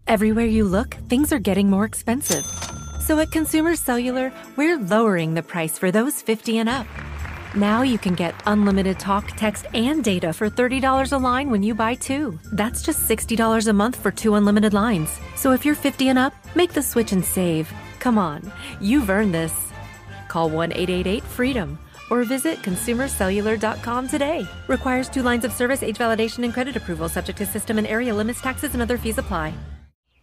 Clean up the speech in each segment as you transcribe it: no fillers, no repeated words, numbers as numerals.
Everywhere you look, things are getting more expensive. So at Consumer Cellular, we're lowering the price for those 50 and up. Now you can get unlimited talk, text, and data for $30 a line when you buy two. That's just $60 a month for two unlimited lines. So if you're 50 and up, make the switch and save. Come on, you've earned this. Call 1-888-FREEDOM or visit consumercellular.com today. Requires 2 lines of service, age validation, and credit approval, subject to system and area limits, taxes, and other fees apply.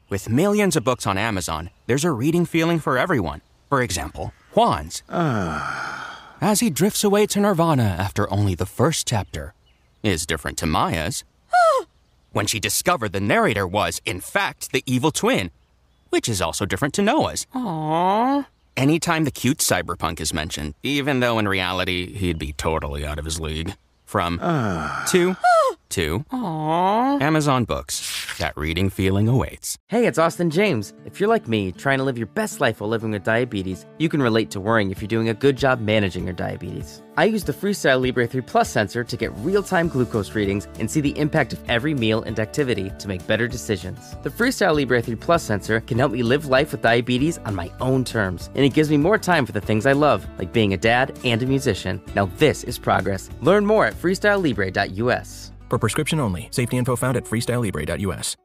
With millions of books on Amazon, there's a reading feeling for everyone. For example, Juan's. As he drifts away to nirvana after only the first chapter, is different to Maya's. When she discovered the narrator was, in fact, the evil twin, which is also different to Noah's. Aww. Anytime the cute cyberpunk is mentioned, even though in reality he'd be totally out of his league. From to Aww. Amazon Books. That reading feeling awaits. Hey, it's Austin James. If you're like me, trying to live your best life while living with diabetes, you can relate to worrying if you're doing a good job managing your diabetes. I use the Freestyle Libre 3 Plus sensor to get real-time glucose readings and see the impact of every meal and activity to make better decisions. The Freestyle Libre 3 Plus sensor can help me live life with diabetes on my own terms, and it gives me more time for the things I love, like being a dad and a musician. Now this is progress. Learn more at freestylelibre.us. For prescription only. Safety info found at freestylelibre.us.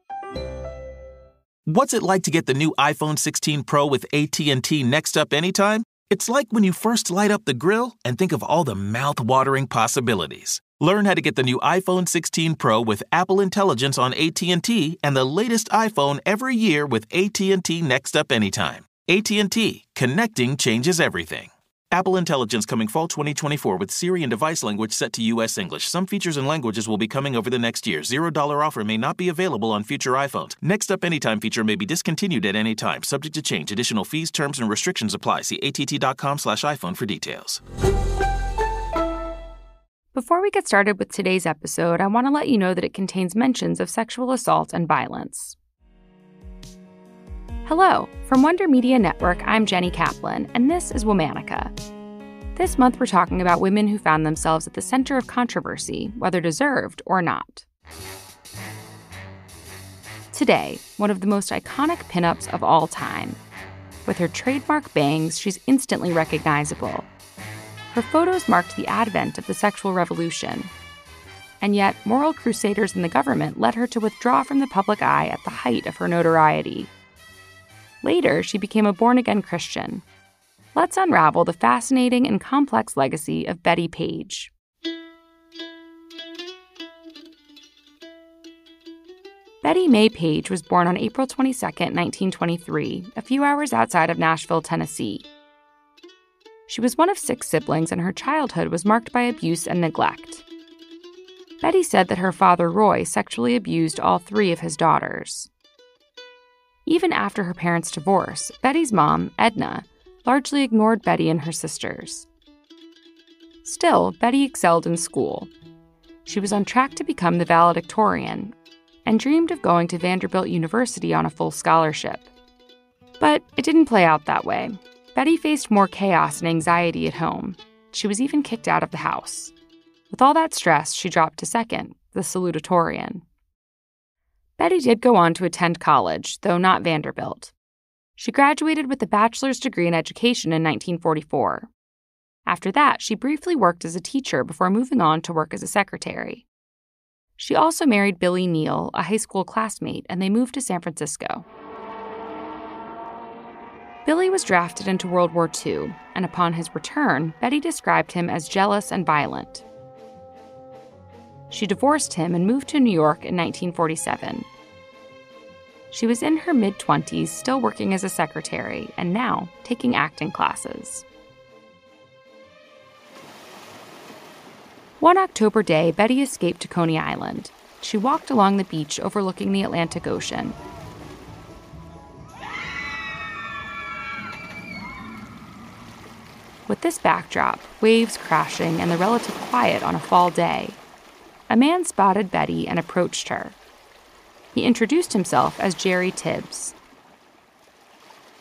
What's it like to get the new iPhone 16 Pro with AT&T Next Up Anytime? It's like when you first light up the grill and think of all the mouth-watering possibilities. Learn how to get the new iPhone 16 Pro with Apple Intelligence on AT&T and the latest iPhone every year with AT&T Next Up Anytime. AT&T. Connecting changes everything. Apple Intelligence coming fall 2024 with Siri and device language set to U.S. English. Some features and languages will be coming over the next year. $0 offer may not be available on future iPhones. Next Up Anytime feature may be discontinued at any time. Subject to change. Additional fees, terms, and restrictions apply. See att.com/iPhone for details. Before we get started with today's episode, I want to let you know that it contains mentions of sexual assault and violence. Hello, from Wonder Media Network, I'm Jenny Kaplan, and this is Womanica. This month we're talking about women who found themselves at the center of controversy, whether deserved or not. Today, one of the most iconic pinups of all time. With her trademark bangs, she's instantly recognizable. Her photos marked the advent of the sexual revolution. And yet, moral crusaders in the government led her to withdraw from the public eye at the height of her notoriety. Later, she became a born-again Christian. Let's unravel the fascinating and complex legacy of Bettie Page. Bettie Mae Page was born on April 22, 1923, a few hours outside of Nashville, Tennessee. She was one of 6 siblings, and her childhood was marked by abuse and neglect. Bettie said that her father, Roy, sexually abused all 3 of his daughters. Even after her parents' divorce, Bettie's mom, Edna, largely ignored Bettie and her sisters. Still, Bettie excelled in school. She was on track to become the valedictorian and dreamed of going to Vanderbilt University on a full scholarship. But it didn't play out that way. Bettie faced more chaos and anxiety at home. She was even kicked out of the house. With all that stress, she dropped to second, the salutatorian. Bettie did go on to attend college, though not Vanderbilt. She graduated with a bachelor's degree in education in 1944. After that, she briefly worked as a teacher before moving on to work as a secretary. She also married Billy Neal, a high school classmate, and they moved to San Francisco. Billy was drafted into World War II, and upon his return, Bettie described him as jealous and violent. She divorced him and moved to New York in 1947. She was in her mid-20s, still working as a secretary, and now taking acting classes. One October day, Bettie escaped to Coney Island. She walked along the beach overlooking the Atlantic Ocean. With this backdrop, waves crashing and the relative quiet on a fall day, a man spotted Bettie and approached her. He introduced himself as Jerry Tibbs.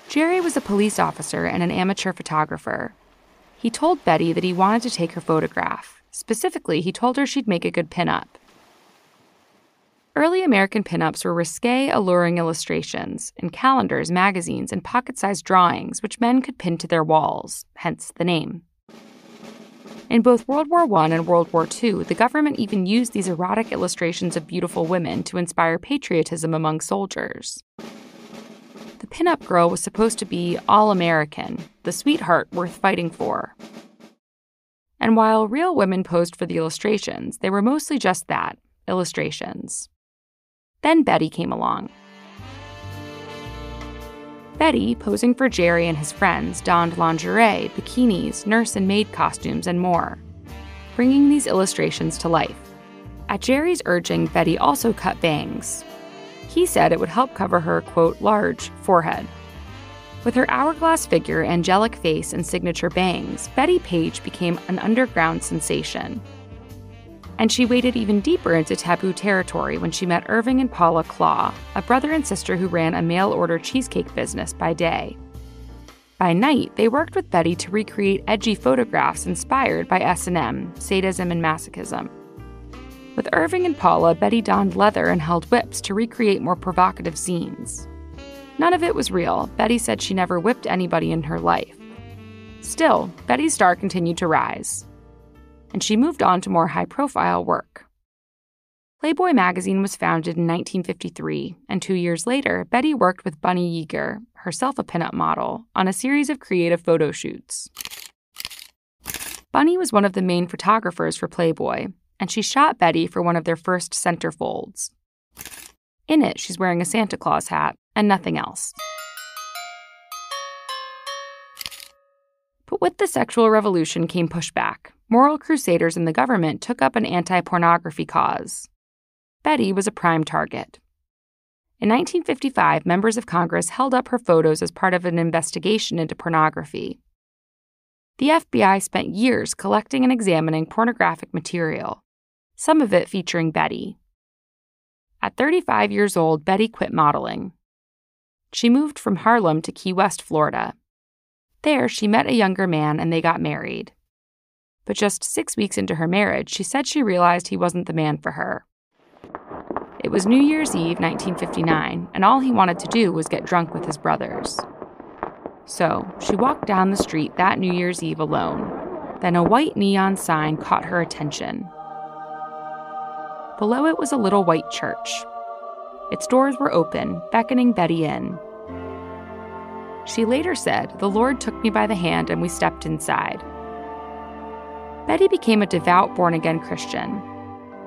Jerry was a police officer and an amateur photographer. He told Bettie that he wanted to take her photograph. Specifically, he told her she'd make a good pinup. Early American pinups were risque, alluring illustrations in calendars, magazines, and pocket-sized drawings which men could pin to their walls, hence the name. In both World War I and World War II, the government even used these erotic illustrations of beautiful women to inspire patriotism among soldiers. The pinup girl was supposed to be all-American, the sweetheart worth fighting for. And while real women posed for the illustrations, they were mostly just that, illustrations. Then Betty came along. Betty, posing for Jerry and his friends, donned lingerie, bikinis, nurse and maid costumes, and more, bringing these illustrations to life. At Jerry's urging, Betty also cut bangs. He said it would help cover her, quote, large forehead. With her hourglass figure, angelic face, and signature bangs, Bettie Page became an underground sensation. And she waded even deeper into taboo territory when she met Irving and Paula Claw, a brother and sister who ran a mail-order cheesecake business by day. By night, they worked with Betty to recreate edgy photographs inspired by S&M, sadism and masochism. With Irving and Paula, Betty donned leather and held whips to recreate more provocative scenes. None of it was real. Betty said she never whipped anybody in her life. Still, Betty's star continued to rise, and she moved on to more high-profile work. Playboy magazine was founded in 1953, and 2 years later, Betty worked with Bunny Yeager, herself a pinup model, on a series of creative photo shoots. Bunny was one of the main photographers for Playboy, and she shot Betty for one of their first centerfolds. In it, she's wearing a Santa Claus hat and nothing else. But with the sexual revolution came pushback. Moral crusaders in the government took up an anti-pornography cause. Betty was a prime target. In 1955, members of Congress held up her photos as part of an investigation into pornography. The FBI spent years collecting and examining pornographic material, some of it featuring Betty. At 35 years old, Betty quit modeling. She moved from Harlem to Key West, Florida. There, she met a younger man and they got married. But just 6 weeks into her marriage, she said she realized he wasn't the man for her. It was New Year's Eve, 1959, and all he wanted to do was get drunk with his brothers. So, she walked down the street that New Year's Eve alone. Then a white neon sign caught her attention. Below it was a little white church. Its doors were open, beckoning Betty in. She later said, "The Lord took me by the hand and we stepped inside." Betty became a devout, born-again Christian.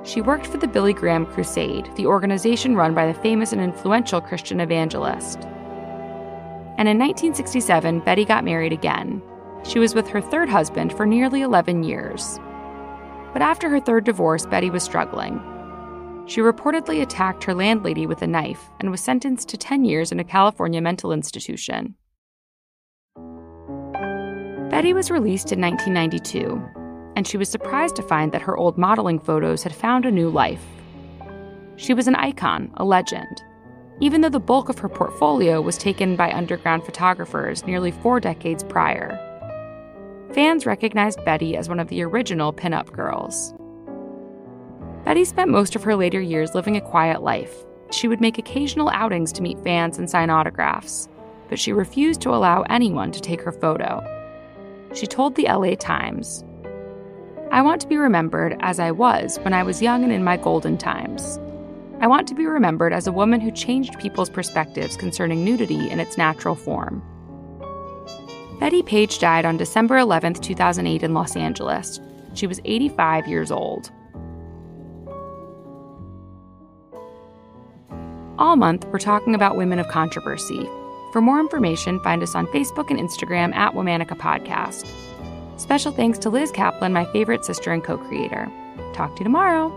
She worked for the Billy Graham Crusade, the organization run by the famous and influential Christian evangelist. And in 1967, Betty got married again. She was with her third husband for nearly 11 years. But after her third divorce, Betty was struggling. She reportedly attacked her landlady with a knife and was sentenced to 10 years in a California mental institution. Betty was released in 1992, and she was surprised to find that her old modeling photos had found a new life. She was an icon, a legend, even though the bulk of her portfolio was taken by underground photographers nearly 4 decades prior. Fans recognized Betty as one of the original pinup girls. Betty spent most of her later years living a quiet life. She would make occasional outings to meet fans and sign autographs, but she refused to allow anyone to take her photo. She told the LA Times, "I want to be remembered as I was when I was young and in my golden times. I want to be remembered as a woman who changed people's perspectives concerning nudity in its natural form." Bettie Page died on December 11, 2008 in Los Angeles. She was 85 years old. All month, we're talking about women of controversy. For more information, find us on Facebook and Instagram at Womanica Podcast. Special thanks to Liz Kaplan, my favorite sister and co-creator. Talk to you tomorrow.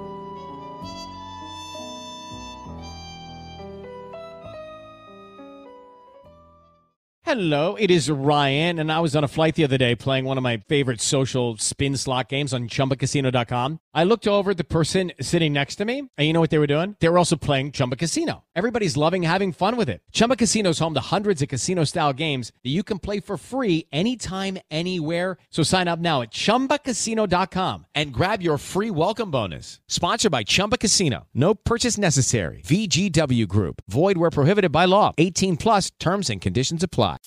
Hello, it is Ryan, and I was on a flight the other day playing one of my favorite social spin slot games on ChumbaCasino.com. I looked over at the person sitting next to me, and you know what they were doing? They were also playing Chumba Casino. Everybody's loving having fun with it. Chumba Casino is home to hundreds of casino-style games that you can play for free anytime, anywhere. So sign up now at ChumbaCasino.com and grab your free welcome bonus. Sponsored by Chumba Casino. No purchase necessary. VGW Group. Void where prohibited by law. 18 plus terms and conditions apply.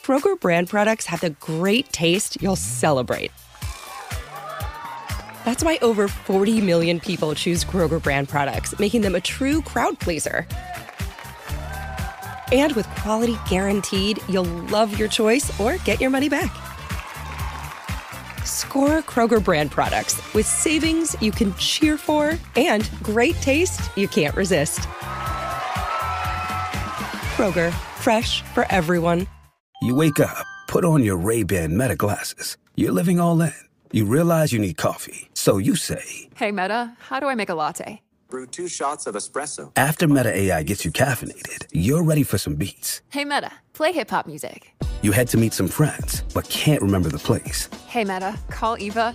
Kroger brand products have the great taste you'll celebrate. That's why over 40 million people choose Kroger brand products, making them a true crowd pleaser. And with quality guaranteed, you'll love your choice or get your money back. Score Kroger brand products with savings you can cheer for and great taste you can't resist. Kroger, fresh for everyone. You wake up, put on your Ray-Ban Meta glasses. You're living all in. You realize you need coffee, so you say, "Hey Meta, how do I make a latte?" Brew 2 shots of espresso. After Meta AI gets you caffeinated, you're ready for some beats. Hey Meta, play hip-hop music. You head to meet some friends, but can't remember the place. Hey Meta, call Eva.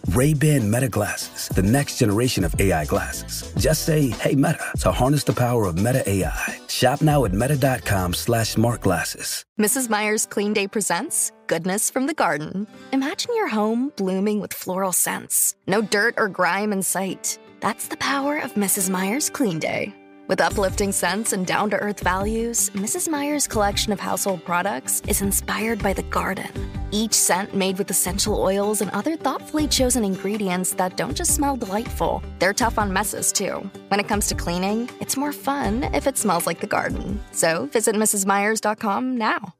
Ray-Ban Meta glasses, the next generation of AI glasses. Just say, hey Meta, to harness the power of Meta AI. Shop now at meta.com/smartglasses. Mrs. Meyer's Clean Day presents goodness from the garden. Imagine your home blooming with floral scents. No dirt or grime in sight. That's the power of Mrs. Meyer's Clean Day. With uplifting scents and down-to-earth values, Mrs. Meyer's collection of household products is inspired by the garden. Each scent made with essential oils and other thoughtfully chosen ingredients that don't just smell delightful. They're tough on messes, too. When it comes to cleaning, it's more fun if it smells like the garden. So visit mrsmeyers.com now.